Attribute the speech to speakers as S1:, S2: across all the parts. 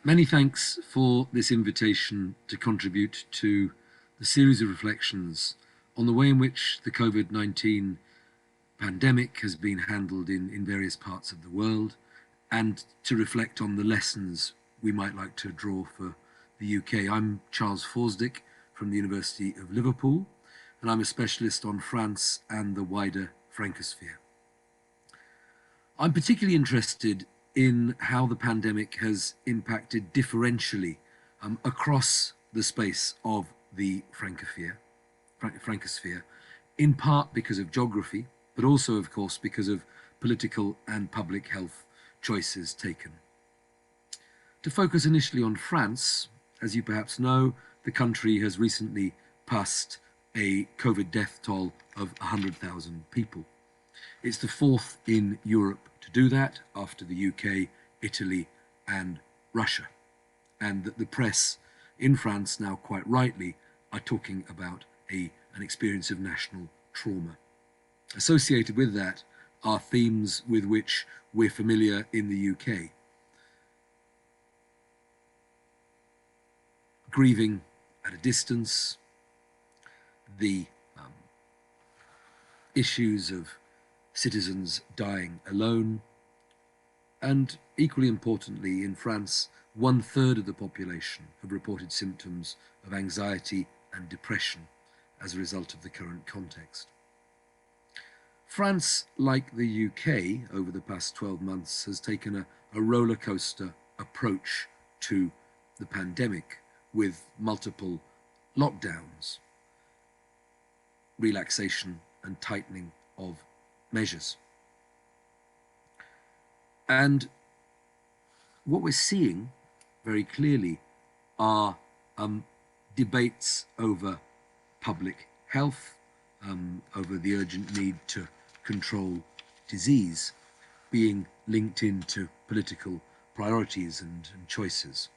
S1: Many thanks for this invitation to contribute to the series of reflections on the way in which the Covid-19 pandemic has been handled in various parts of the world, and to reflect on the lessons we might like to draw for the UK. I'm Charles Forsdick from the University of Liverpool, and I'm a specialist on France and the wider Francosphere. I'm particularly interested in how the pandemic has impacted differentially across the space of the Francosphere, in part because of geography, but also, of course, because of political and public health choices taken. To focus initially on France, as you perhaps know, the country has recently passed a COVID death toll of 100,000 people. It's the fourth in Europe to do that, after the UK, Italy and Russia. And that the press in France now quite rightly are talking about an experience of national trauma. Associated with that are themes with which we're familiar in the UK. Grieving at a distance, the issues of citizens dying alone, and equally importantly, in France, 1/3 of the population have reported symptoms of anxiety and depression as a result of the current context. France, like the UK over the past 12 months, has taken a roller coaster approach to the pandemic, with multiple lockdowns, relaxation and tightening of measures. And what we're seeing very clearly are debates over public health, over the urgent need to control disease, being linked into political priorities and choices.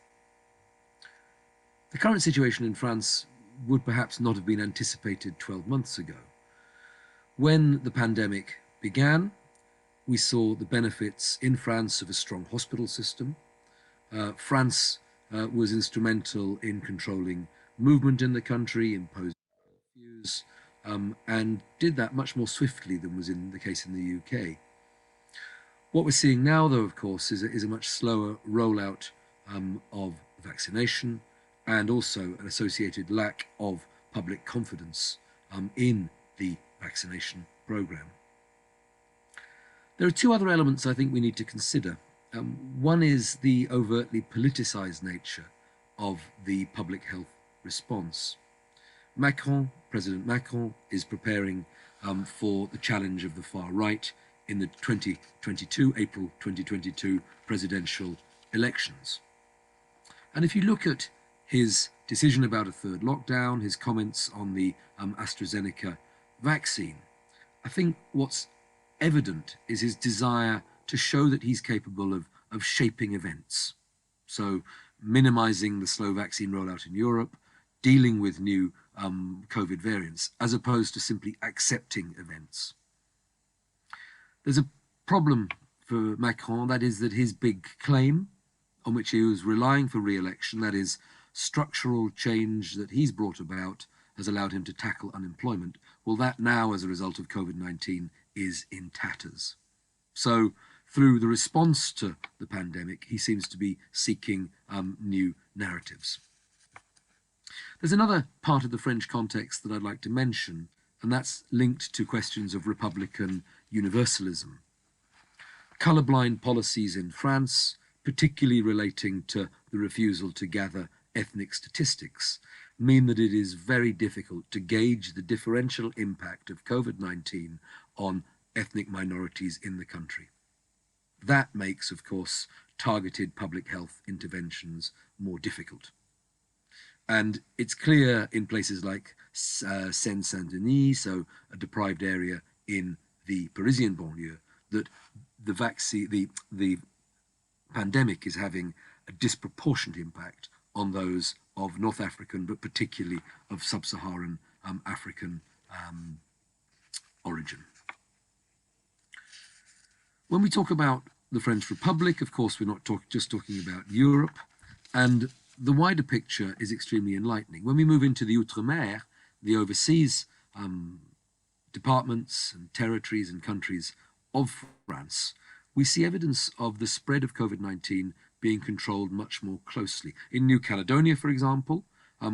S1: The current situation in France would perhaps not have been anticipated 12 months ago. When the pandemic began, we saw the benefits in France of a strong hospital system. France was instrumental in controlling movement in the country, imposing curfews, and did that much more swiftly than was the case in the UK. What we're seeing now, though, of course, is a much slower rollout of vaccination, and also an associated lack of public confidence in the vaccination program. There are two other elements I think we need to consider. One is the overtly politicized nature of the public health response. President Macron, is preparing for the challenge of the far right in the April 2022 presidential elections. And if you look at his decision about a third lockdown, his comments on the AstraZeneca vaccine, I think what's evident is his desire to show that he's capable of shaping events. So minimizing the slow vaccine rollout in Europe, dealing with new COVID variants, as opposed to simply accepting events. There's a problem for Macron, that is that his big claim on which he was relying for re-election, that is structural change that he's brought about, has allowed him to tackle unemployment. Well, that now, as a result of COVID-19, is in tatters. So through the response to the pandemic, he seems to be seeking new narratives. There's another part of the French context that I'd like to mention, and that's linked to questions of Republican universalism. Colorblind policies in France, particularly relating to the refusal to gather ethnic statistics, mean that it is very difficult to gauge the differential impact of COVID-19 on ethnic minorities in the country. That makes, of course, targeted public health interventions more difficult. And it's clear in places like Seine-Saint-Denis, so a deprived area in the Parisian banlieue, that the pandemic is having a disproportionate impact on those of North African, but particularly of sub-Saharan African origin. When we talk about the French Republic, of course, we're not just talking about Europe. And the wider picture is extremely enlightening. When we move into the Outre-mer, the overseas departments and territories and countries of France, we see evidence of the spread of COVID-19 being controlled much more closely. In New Caledonia, for example,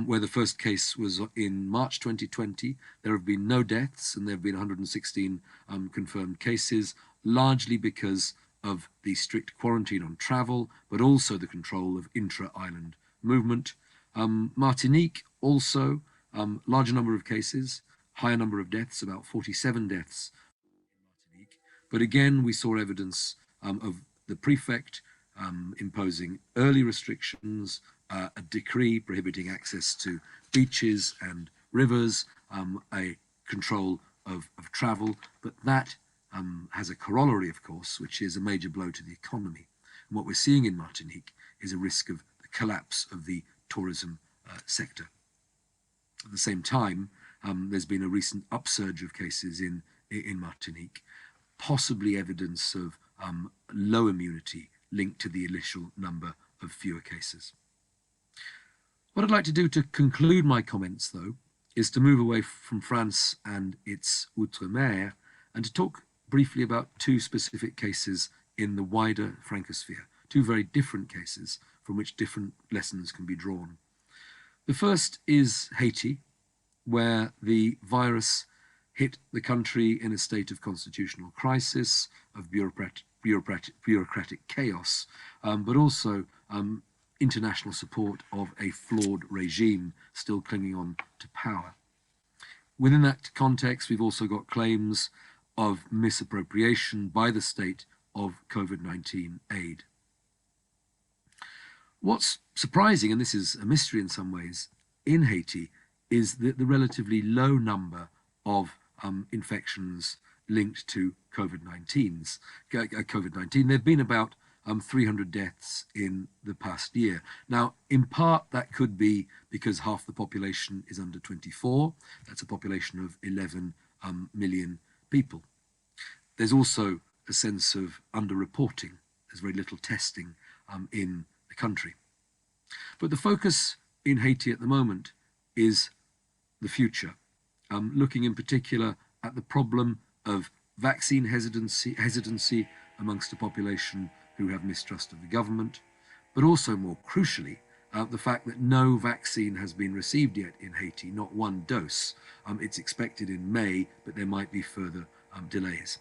S1: where the first case was in March 2020, there have been no deaths and there have been 116 confirmed cases, largely because of the strict quarantine on travel, but also the control of intra-island movement. Martinique also, larger number of cases, higher number of deaths, about 47 deaths in Martinique. But again, we saw evidence of the prefect imposing early restrictions, a decree prohibiting access to beaches and rivers, a control of travel, but that has a corollary, of course, which is a major blow to the economy. And what we're seeing in Martinique is a risk of the collapse of the tourism sector. At the same time, there's been a recent upsurge of cases in Martinique, possibly evidence of low immunity linked to the initial number of fewer cases. What I'd like to do to conclude my comments, though, is to move away from France and its Outre-mer and to talk briefly about two specific cases in the wider Francosphere, two very different cases from which different lessons can be drawn. The first is Haiti, where the virus hit the country in a state of constitutional crisis, of bureaucratic chaos, but also international support of a flawed regime still clinging on to power. Within that context, we've also got claims of misappropriation by the state of COVID-19 aid. What's surprising, and this is a mystery in some ways, in Haiti, is the relatively low number of infections linked to COVID-19. There have been about 300 deaths in the past year. Now, in part, that could be because half the population is under 24. That's a population of 11 million people. There's also a sense of underreporting. There's very little testing in the country. But the focus in Haiti at the moment is the future, looking in particular at the problem of vaccine hesitancy amongst a population who have mistrust of the government, but also more crucially, the fact that no vaccine has been received yet in Haiti, not one dose. It's expected in May, but there might be further delays.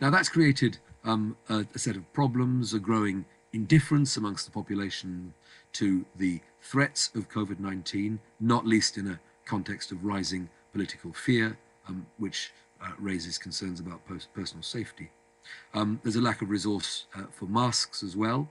S1: Now that's created a set of problems, a growing indifference amongst the population to the threats of COVID-19, not least in a context of rising political fear, which raises concerns about personal safety. There's a lack of resource for masks as well,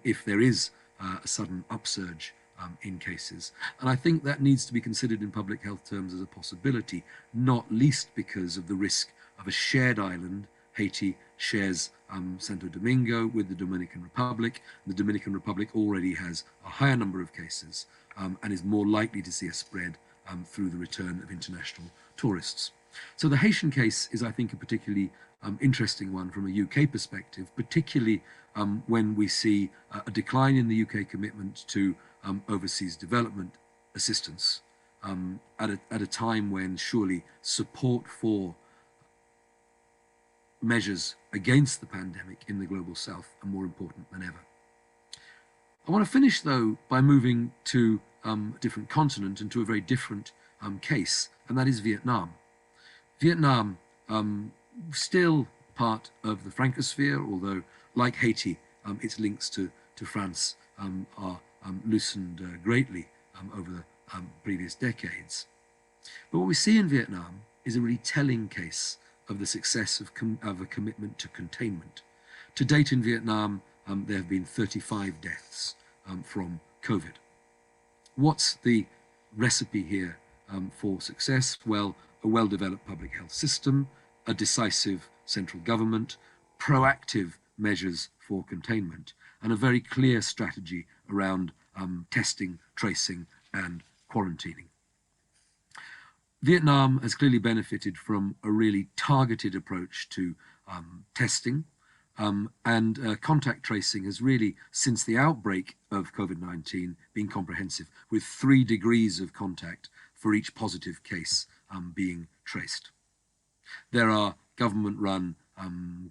S1: if there is a sudden upsurge in cases. And I think that needs to be considered in public health terms as a possibility, not least because of the risk of a shared island. Haiti shares Santo Domingo with the Dominican Republic. The Dominican Republic already has a higher number of cases and is more likely to see a spread through the return of international tourists. So the Haitian case is, I think, a particularly interesting one from a UK perspective, particularly when we see a decline in the UK commitment to overseas development assistance at a time when surely support for measures against the pandemic in the global south are more important than ever. I want to finish, though, by moving to a different continent and to a very different case, and that is Vietnam. Vietnam, still part of the Francosphere, although, like Haiti, its links to France are loosened greatly over the previous decades. But what we see in Vietnam is a really telling case of the success of a commitment to containment. To date in Vietnam, there have been 35 deaths from COVID. What's the recipe here for success? Well, a well-developed public health system, a decisive central government, proactive measures for containment, and a very clear strategy around testing, tracing, and quarantining. Vietnam has clearly benefited from a really targeted approach to testing, And contact tracing has really, since the outbreak of COVID-19, been comprehensive, with 3 degrees of contact for each positive case being traced. There are government-run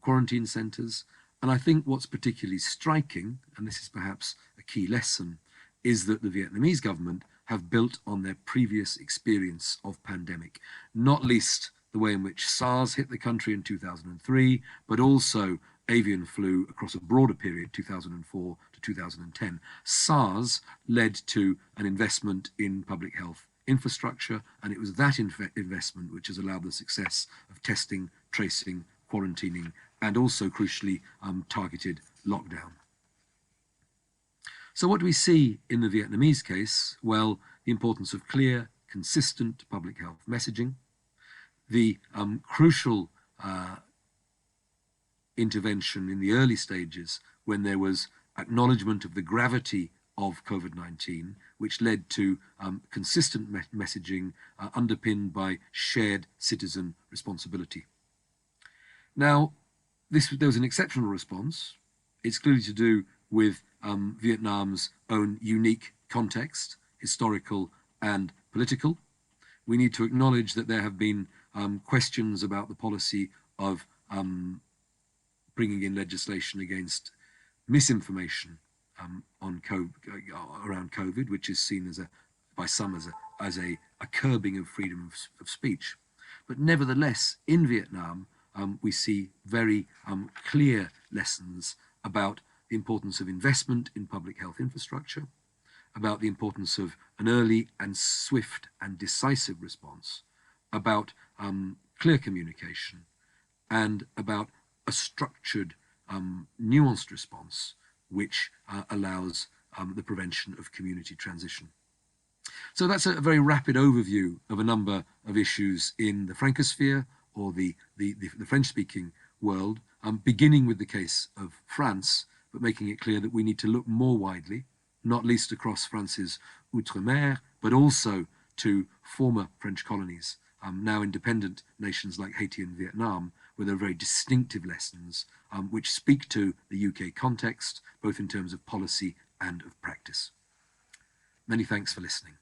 S1: quarantine centres, and I think what's particularly striking, and this is perhaps a key lesson, is that the Vietnamese government have built on their previous experience of pandemic, not least the way in which SARS hit the country in 2003, but also avian flu across a broader period, 2004 to 2010. SARS led to an investment in public health infrastructure, and it was that investment which has allowed the success of testing, tracing, quarantining, and also, crucially, targeted lockdown. So what do we see in the Vietnamese case? Well, the importance of clear, consistent public health messaging, the crucial intervention in the early stages when there was acknowledgement of the gravity of COVID-19, which led to consistent messaging underpinned by shared citizen responsibility. Now, there was an exceptional response. It's clearly to do with Vietnam's own unique context, historical and political. We need to acknowledge that there have been questions about the policy of bringing in legislation against misinformation around COVID, which is seen by some as a curbing of freedom of speech. But nevertheless, in Vietnam, we see very clear lessons about the importance of investment in public health infrastructure, about the importance of an early and swift and decisive response, about clear communication, and about a structured, nuanced response which allows the prevention of community transition. So that's a very rapid overview of a number of issues in the Francosphere, or the French-speaking world, beginning with the case of France, but making it clear that we need to look more widely, not least across France's outre-mer, but also to former French colonies, now independent nations like Haiti and Vietnam, where there are very distinctive lessons which speak to the UK context, both in terms of policy and of practice. Many thanks for listening.